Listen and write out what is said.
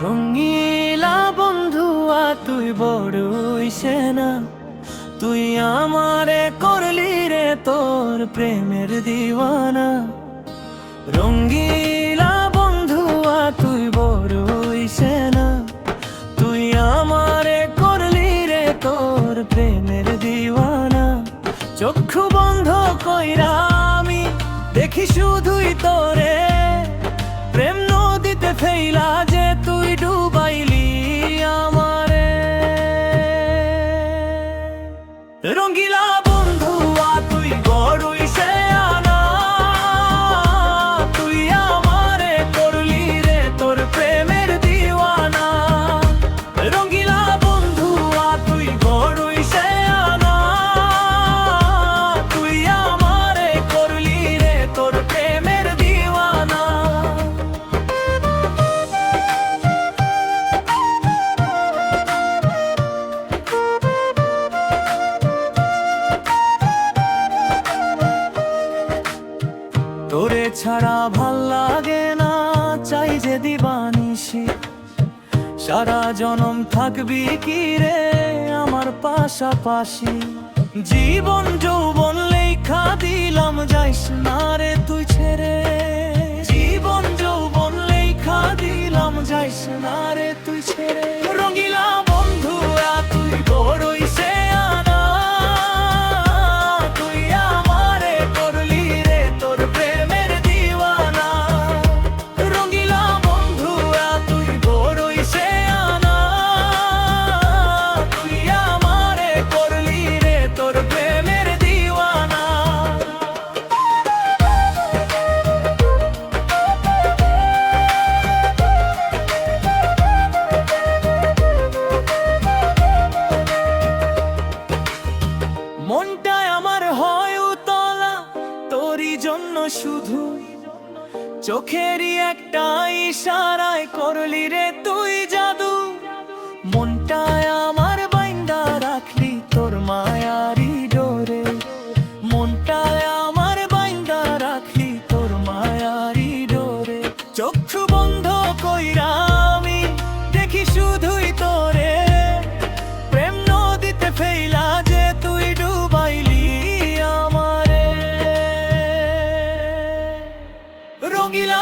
রঙিলা বন্ধুয়া তুই বড়ই সেনা, তুই আমারে করলি রে তোর প্রেমের দিওয়ানা। রঙিলা বন্ধুয়া তুই বড়ই সেনা, তুই আমারে করলি রে তোর প্রেমের দিওয়ানা। চক্ষু বন্ধ কইরা আমি দেখি শুধুই তোরে, প্রেম নদীতে ফেইলা যে তুই ডুবাইলি আমারে। রঙ্গিলা বন্ধুয়া তুই বড়ই শেয়ানা, তুই আমারে করলি রে তোর প্রেমের দিওয়ানা। রঙ্গিলা বন্ধুয়া তুই বড়ই শেয়ানা, তুই আমারে করলি রে তোর প্রেমের দিওয়ানা। তোরে ছাড়া ভাল লাগে না, চাই যে দিবানিশি। সারা জনম থাকবি কি রে আমার পাশাপাশি। জীবন যৌবন লেখা দিলাম, যাইস না রে তুই ছেড়ে। জীবন যৌবন লেখা দিলাম, যাইস না রে তুই ছেড়ে। রঙিলা বন্ধু তুই বড়ই শেয়ানা, তুই আমারে করলি রে তোর প্রেমের দিওয়ানা। রঙিলা বন্ধু তুই বড়ই শেয়ানা, তুই আমারে করলি রে তোর প্রেমের দিওয়ানা। মনটায় আমার হয় উতলা তোরই জন্য শুধু, চোখেরই একটা ইশারায় করলি রে তুই জাদু। মনটায় আমার বাইন্দা রাখলি তোর মায়ারি ডোরে, মনটায় আমার বাইন্দা রাখলি তোর মায়ারি ডোরে। চক্ষু বন্ধ কইরা আমি দেখি শুধুই তোরে, প্রেম নদীতে ফেইলা যে তুই ডুবাইলি আমারে। রঙিলা